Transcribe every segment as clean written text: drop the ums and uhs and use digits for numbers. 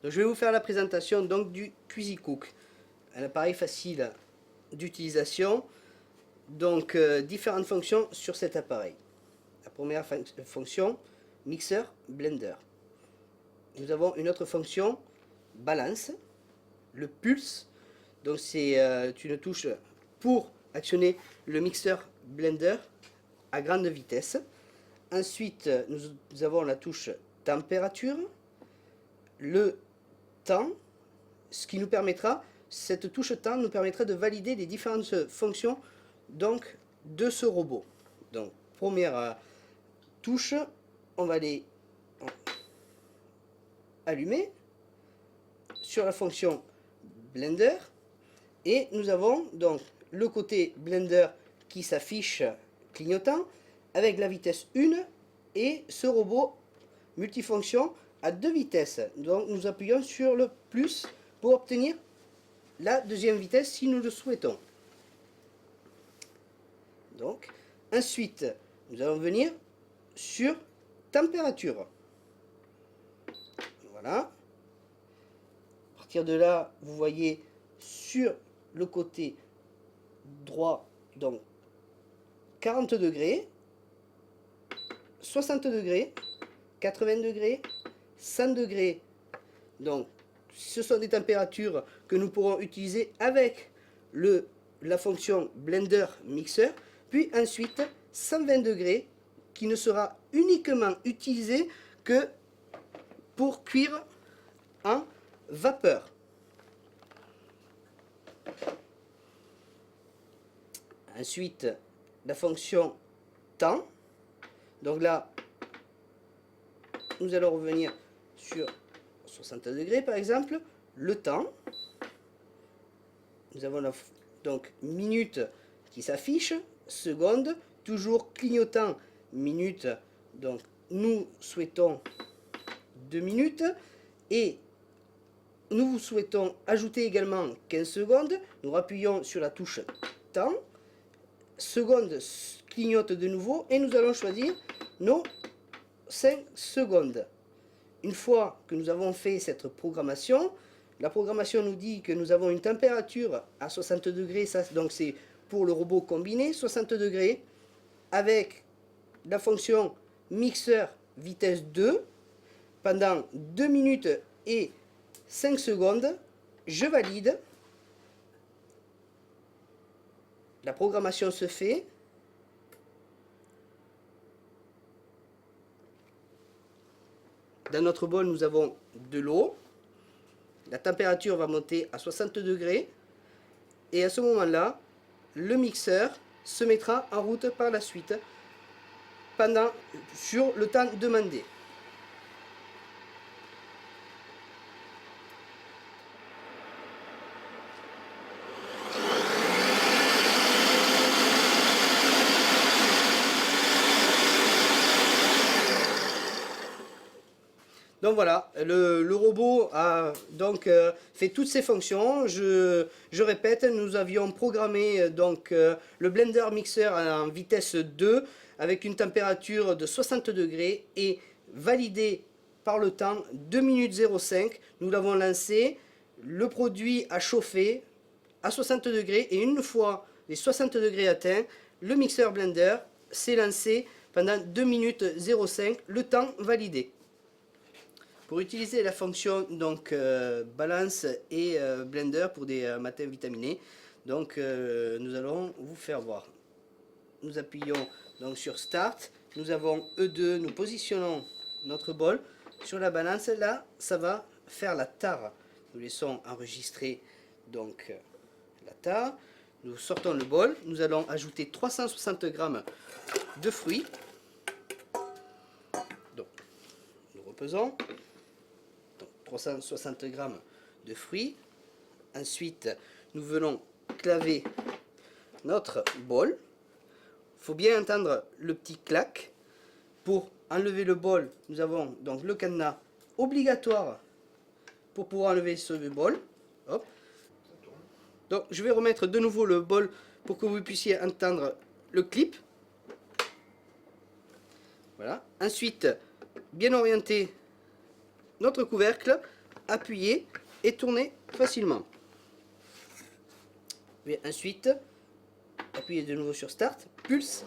Donc, je vais vous faire la présentation donc du QuiziCook, un appareil facile d'utilisation. Donc différentes fonctions sur cet appareil. La première fonction, mixeur, blender. Nous avons une autre fonction, balance, le pulse. Donc c'est une touche pour actionner le mixeur blender à grande vitesse. Ensuite, nous avons la touche température, le temps, ce qui nous permettra, cette touche temps nous permettra de valider les différentes fonctions donc de ce robot. Donc première touche, on va les allumer sur la fonction blender et nous avons donc le côté blender qui s'affiche clignotant avec la vitesse 1 et ce robot multifonction à 2 vitesses. Donc nous appuyons sur le plus pour obtenir la deuxième vitesse si nous le souhaitons. Donc ensuite nous allons venir sur température. Voilà. À partir de là, vous voyez sur le côté droit, donc 40 degrés, 60 degrés, 80 degrés, 100 degrés. Donc, ce sont des températures que nous pourrons utiliser avec la fonction Blender Mixer. Puis ensuite, 120 degrés qui ne sera uniquement utilisé que pour cuire en vapeur. Ensuite, la fonction temps. Donc là, nous allons revenir sur 60 degrés par exemple. Le temps. Nous avons donc minute qui s'affiche, seconde, toujours clignotant minute. Donc nous souhaitons 2 minutes et nous souhaitons ajouter également 15 secondes. Nous appuyons sur la touche temps. Seconde clignote de nouveau et nous allons choisir nos 5 secondes. Une fois que nous avons fait cette programmation, la programmation nous dit que nous avons une température à 60 degrés, ça, donc c'est pour le robot combiné, 60 degrés, avec la fonction mixeur vitesse 2, pendant 2 minutes et 5 secondes, je valide. La programmation se fait. Dans notre bol, nous avons de l'eau. La température va monter à 60 degrés. Et à ce moment-là, le mixeur se mettra en route par la suite sur le temps demandé. Donc voilà, le robot a donc fait toutes ses fonctions. Je répète, nous avions programmé donc le Blender Mixer en vitesse 2 avec une température de 60 degrés et validé par le temps 2 minutes 05. Nous l'avons lancé, le produit a chauffé à 60 degrés et une fois les 60 degrés atteints, le mixeur Blender s'est lancé pendant 2 minutes 05, le temps validé. Pour utiliser la fonction donc balance et blender pour des matins vitaminés, donc nous allons vous faire voir. Nous appuyons donc sur Start, nous avons E2, nous positionnons notre bol sur la balance. Là, ça va faire la tare. Nous laissons enregistrer donc la tare. Nous sortons le bol. Nous allons ajouter 360 g de fruits. Donc, nous repesons. 360 g de fruits. Ensuite, nous venons claver notre bol. Il faut bien entendre le petit clac. Pour enlever le bol, nous avons donc le cadenas obligatoire pour pouvoir enlever ce bol. Hop. Donc, je vais remettre de nouveau le bol pour que vous puissiez entendre le clip. Voilà. Ensuite, bien orienter notre couvercle appuyer et tourner facilement. Et ensuite, appuyez de nouveau sur Start, pulse.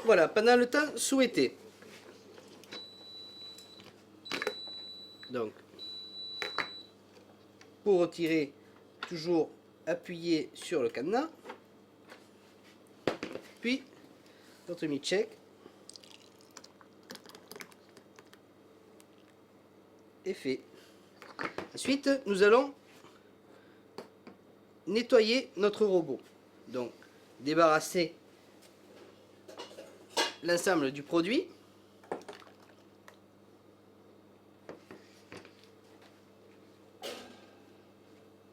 Voilà, pendant le temps souhaité. Donc, pour retirer, toujours appuyer sur le cadenas. Puis, notre mi-check. Est fait. Ensuite, nous allons nettoyer notre robot. Donc, débarrasser l'ensemble du produit.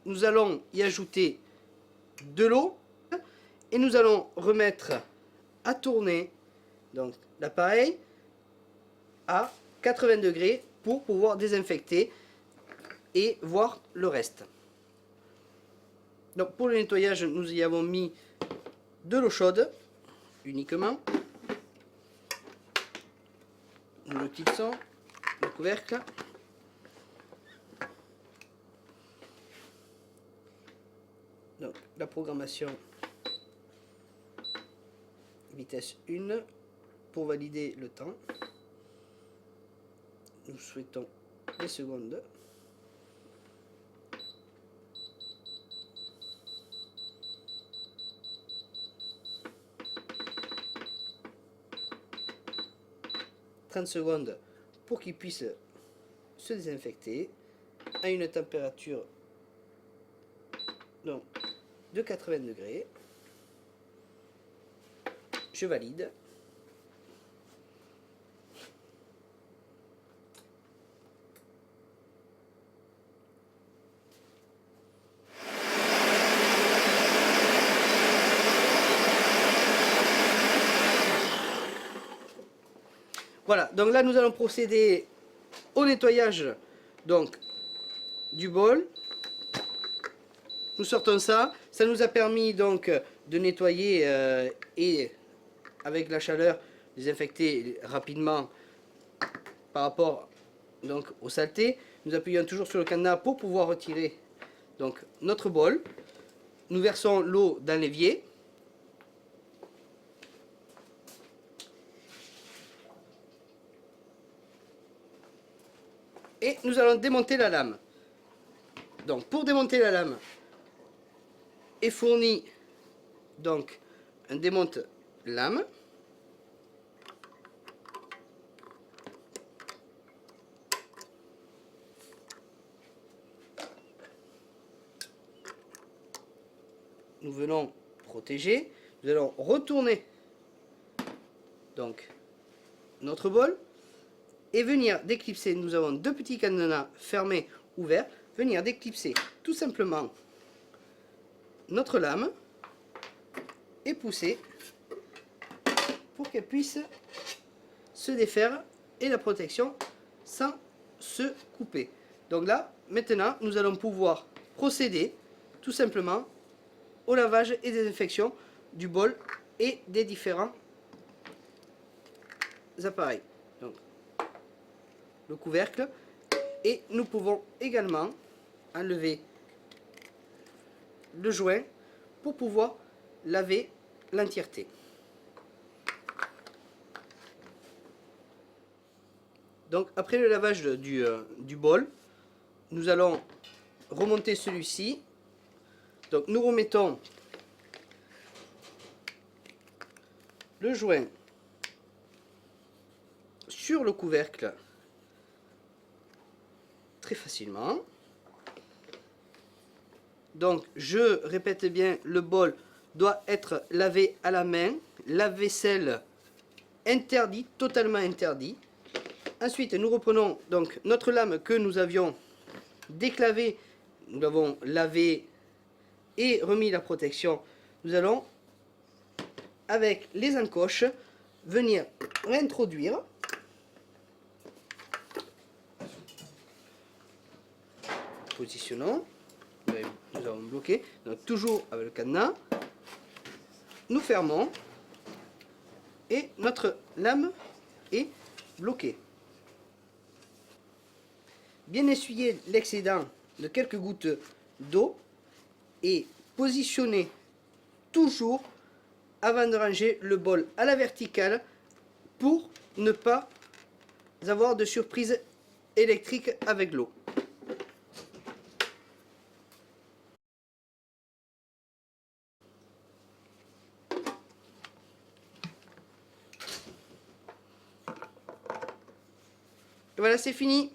Nous allons y ajouter de l'eau et nous allons remettre à tourner donc l'appareil à 80 degrés pour pouvoir désinfecter et voir le reste. Donc pour le nettoyage, nous y avons mis de l'eau chaude uniquement. Nous le tissons, le couvercle. Donc la programmation vitesse 1 pour valider le temps. Nous souhaitons des secondes. Secondes pour qu'il puisse se désinfecter à une température donc, de 80 degrés. Je valide. Voilà, donc là nous allons procéder au nettoyage donc du bol. Nous sortons ça, ça nous a permis donc de nettoyer et avec la chaleur désinfecter rapidement par rapport donc aux saletés. Nous appuyons toujours sur le cadenas pour pouvoir retirer donc notre bol. Nous versons l'eau dans l'évier. Et nous allons démonter la lame. Donc pour démonter la lame est fourni donc un démonte lame. Nous venons protéger. Nous allons retourner donc notre bol. Et venir déclipser, nous avons deux petits cadenas fermés, ouverts, venir déclipser tout simplement notre lame et pousser pour qu'elle puisse se défaire et la protection sans se couper. Donc là, maintenant, nous allons pouvoir procéder tout simplement au lavage et désinfection du bol et des différents appareils. Donc, le couvercle, et nous pouvons également enlever le joint pour pouvoir laver l'entièreté. Donc après le lavage du bol, nous allons remonter celui-ci. Donc nous remettons le joint sur le couvercle très facilement. Donc je répète bien, le bol doit être lavé à la main, lave-vaisselle interdit, totalement interdit. Ensuite nous reprenons donc notre lame que nous avions déclavée, nous l'avons lavée et remis la protection. Nous allons avec les encoches venir réintroduire positionnons. Nous avons bloqué. Donc toujours avec le cadenas. Nous fermons. Et notre lame est bloquée. Bien essuyer l'excédent de quelques gouttes d'eau et positionner toujours avant de ranger le bol à la verticale pour ne pas avoir de surprise électrique avec l'eau. Et voilà, c'est fini.